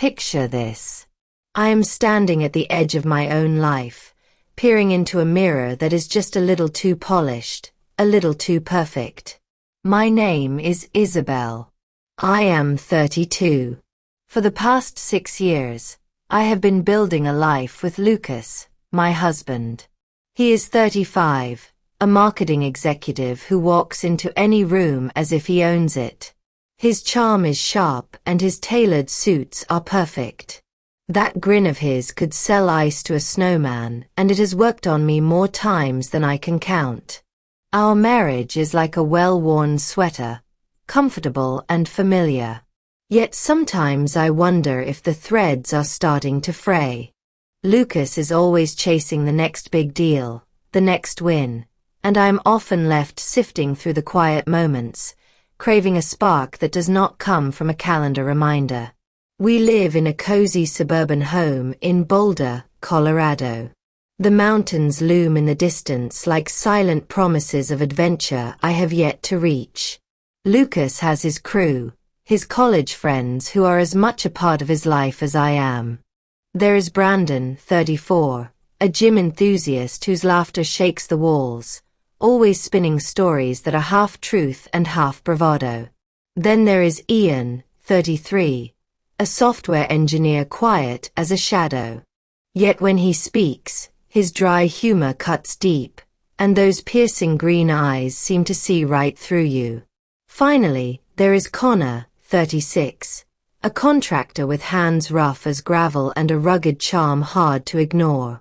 Picture this. I am standing at the edge of my own life, peering into a mirror that is just a little too polished, a little too perfect. My name is Isabelle. I am 32. For the past 6 years, I have been building a life with Lucas, my husband. He is 35, a marketing executive who walks into any room as if he owns it. His charm is sharp and his tailored suits are perfect. That grin of his could sell ice to a snowman, and it has worked on me more times than I can count. Our marriage is like a well-worn sweater, comfortable and familiar. Yet sometimes I wonder if the threads are starting to fray. Lucas is always chasing the next big deal, the next win, and I am often left sifting through the quiet moments, craving a spark that does not come from a calendar reminder. We live in a cozy suburban home in Boulder, Colorado. The mountains loom in the distance like silent promises of adventure I have yet to reach. Lucas has his crew, his college friends who are as much a part of his life as I am. There is Brandon, 34, a gym enthusiast whose laughter shakes the walls, always spinning stories that are half truth and half bravado. Then there is Ian, 33, a software engineer quiet as a shadow. Yet when he speaks, his dry humor cuts deep, and those piercing green eyes seem to see right through you. Finally, there is Connor, 36, a contractor with hands rough as gravel and a rugged charm hard to ignore.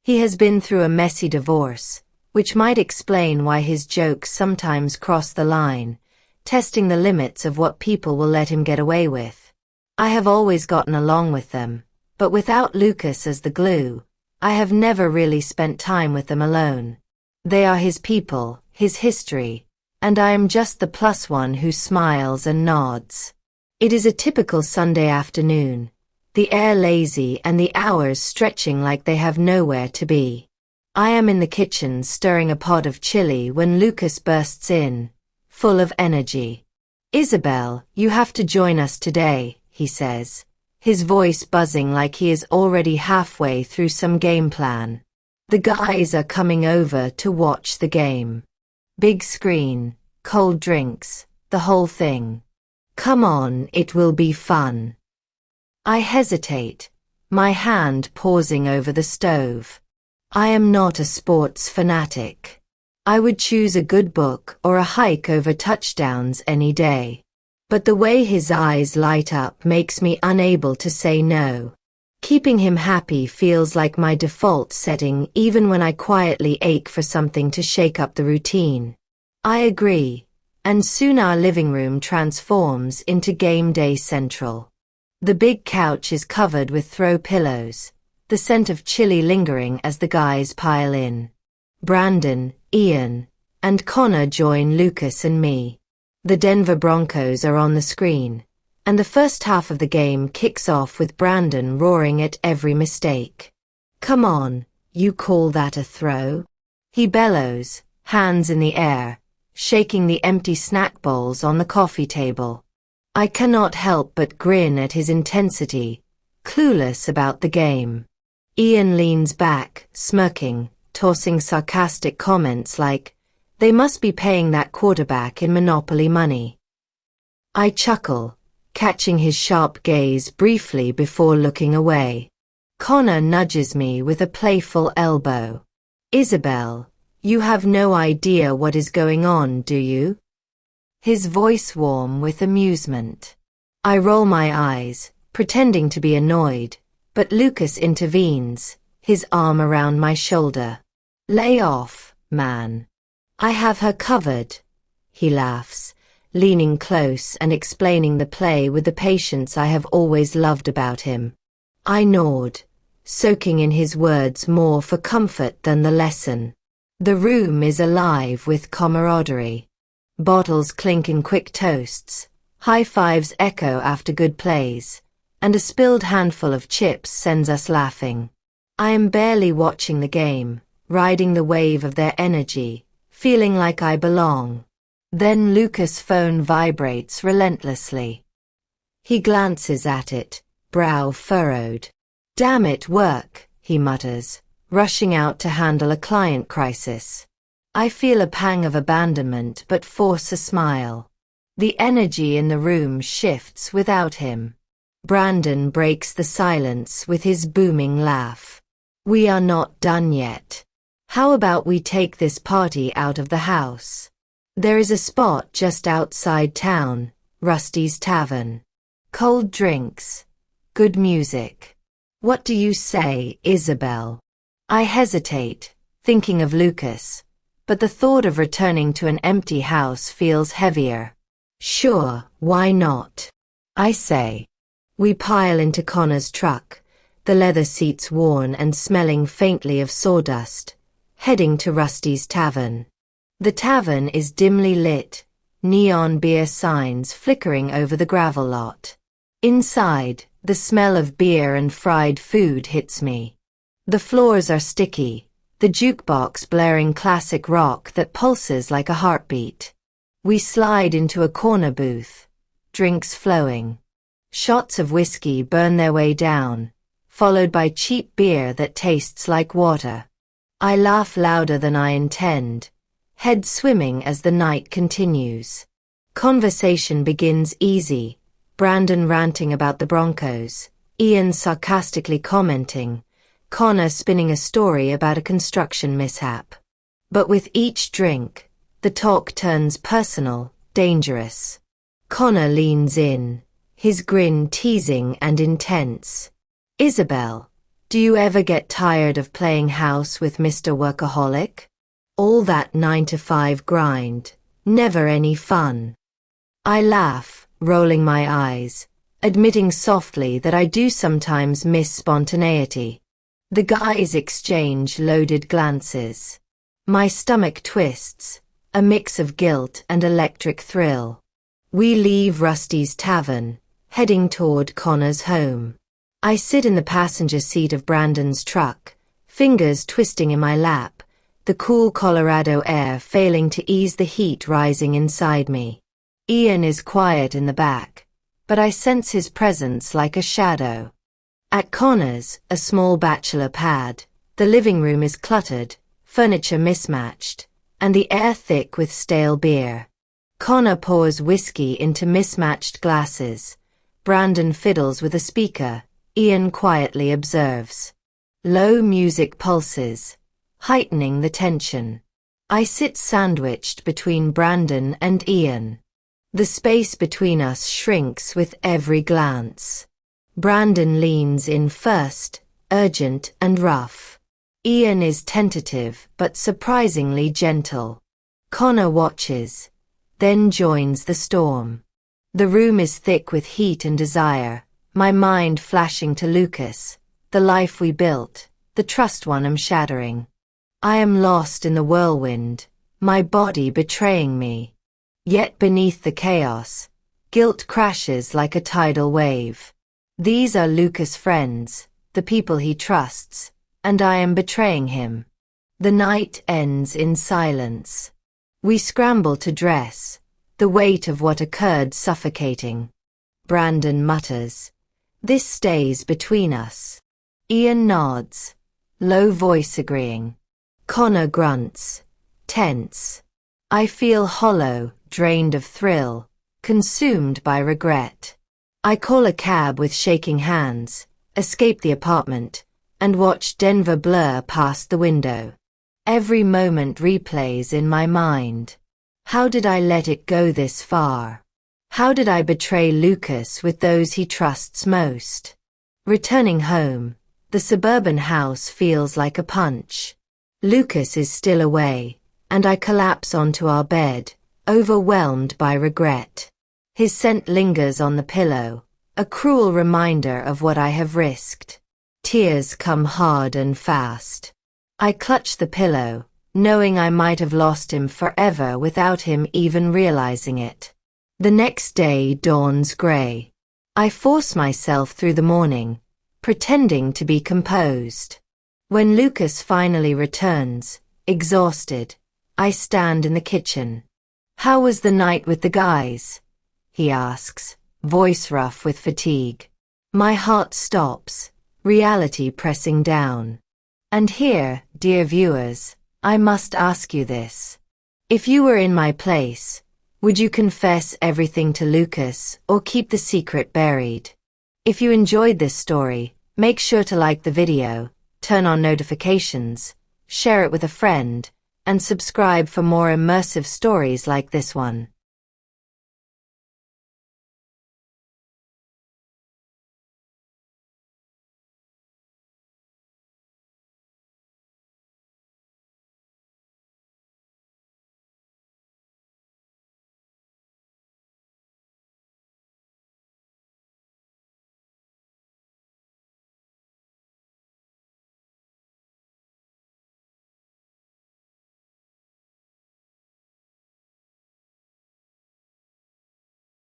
He has been through a messy divorce, which might explain why his jokes sometimes cross the line, testing the limits of what people will let him get away with. I have always gotten along with them, but without Lucas as the glue, I have never really spent time with them alone. They are his people, his history, and I am just the plus one who smiles and nods. It is a typical Sunday afternoon, the air lazy and the hours stretching like they have nowhere to be. I am in the kitchen stirring a pot of chili when Lucas bursts in, full of energy. "Isabelle, you have to join us today," he says, his voice buzzing like he is already halfway through some game plan. "The guys are coming over to watch the game. Big screen, cold drinks, the whole thing. Come on, it will be fun." I hesitate, my hand pausing over the stove. I am not a sports fanatic. I would choose a good book or a hike over touchdowns any day. But the way his eyes light up makes me unable to say no. Keeping him happy feels like my default setting even when I quietly ache for something to shake up the routine. I agree, and soon our living room transforms into game day central. The big couch is covered with throw pillows, the scent of chili lingering as the guys pile in. Brandon, Ian, and Connor join Lucas and me. The Denver Broncos are on the screen, and the first half of the game kicks off with Brandon roaring at every mistake. "Come on, you call that a throw?" he bellows, hands in the air, shaking the empty snack bowls on the coffee table. I cannot help but grin at his intensity, clueless about the game. Ian leans back, smirking, tossing sarcastic comments like, "They must be paying that quarterback in Monopoly money." I chuckle, catching his sharp gaze briefly before looking away. Connor nudges me with a playful elbow. "Isabelle, you have no idea what is going on, do you?" His voice warm with amusement. I roll my eyes, pretending to be annoyed, but Lucas intervenes, his arm around my shoulder. "Lay off, man. I have her covered," he laughs, leaning close and explaining the play with the patience I have always loved about him. I nod, soaking in his words more for comfort than the lesson. The room is alive with camaraderie. Bottles clink in quick toasts, high fives echo after good plays, and a spilled handful of chips sends us laughing. I am barely watching the game, riding the wave of their energy, feeling like I belong. Then Lucas' phone vibrates relentlessly. He glances at it, brow furrowed. "Damn it, work," he mutters, rushing out to handle a client crisis. I feel a pang of abandonment but force a smile. The energy in the room shifts without him. Brandon breaks the silence with his booming laugh. "We are not done yet. How about we take this party out of the house? There is a spot just outside town, Rusty's Tavern. Cold drinks, good music. What do you say, Isabelle?" I hesitate, thinking of Lucas, but the thought of returning to an empty house feels heavier. "Sure, why not?" I say. We pile into Connor's truck, the leather seats worn and smelling faintly of sawdust, heading to Rusty's Tavern. The tavern is dimly lit, neon beer signs flickering over the gravel lot. Inside, the smell of beer and fried food hits me. The floors are sticky, the jukebox blaring classic rock that pulses like a heartbeat. We slide into a corner booth, drinks flowing. Shots of whiskey burn their way down, followed by cheap beer that tastes like water. I laugh louder than I intend, head swimming as the night continues. Conversation begins easy, Brandon ranting about the Broncos, Ian sarcastically commenting, Connor spinning a story about a construction mishap. But with each drink, the talk turns personal, dangerous. Connor leans in, his grin teasing and intense. "Isabelle, do you ever get tired of playing house with Mr. Workaholic? All that 9 to 5 grind, never any fun." I laugh, rolling my eyes, admitting softly that I do sometimes miss spontaneity. The guys exchange loaded glances. My stomach twists, a mix of guilt and electric thrill. We leave Rusty's Tavern, heading toward Connor's home. I sit in the passenger seat of Brandon's truck, fingers twisting in my lap, the cool Colorado air failing to ease the heat rising inside me. Ian is quiet in the back, but I sense his presence like a shadow. At Connor's, a small bachelor pad, the living room is cluttered, furniture mismatched, and the air thick with stale beer. Connor pours whiskey into mismatched glasses. Brandon fiddles with a speaker. Ian quietly observes. Low music pulses, heightening the tension. I sit sandwiched between Brandon and Ian. The space between us shrinks with every glance. Brandon leans in first, urgent and rough. Ian is tentative but surprisingly gentle. Connor watches, then joins the storm. The room is thick with heat and desire, my mind flashing to Lucas, the life we built, the trust one I'm shattering. I am lost in the whirlwind, my body betraying me. Yet beneath the chaos, guilt crashes like a tidal wave. These are Lucas' friends, the people he trusts, and I am betraying him. The night ends in silence. We scramble to dress, the weight of what occurred suffocating. Brandon mutters, "This stays between us." Ian nods, low voice agreeing. Connor grunts, tense. I feel hollow, drained of thrill, consumed by regret. I call a cab with shaking hands, escape the apartment, and watch Denver blur past the window. Every moment replays in my mind. How did I let it go this far? How did I betray Lucas with those he trusts most? Returning home, the suburban house feels like a punch. Lucas is still away, and I collapse onto our bed, overwhelmed by regret. His scent lingers on the pillow, a cruel reminder of what I have risked. Tears come hard and fast. I clutch the pillow, knowing I might have lost him forever without him even realizing it. The next day dawns gray. I force myself through the morning, pretending to be composed. When Lucas finally returns, exhausted, I stand in the kitchen. "How was the night with the guys?" he asks, voice rough with fatigue. My heart stops, reality pressing down. And here, dear viewers, I must ask you this. If you were in my place, would you confess everything to Lucas or keep the secret buried? If you enjoyed this story, make sure to like the video, turn on notifications, share it with a friend, and subscribe for more immersive stories like this one.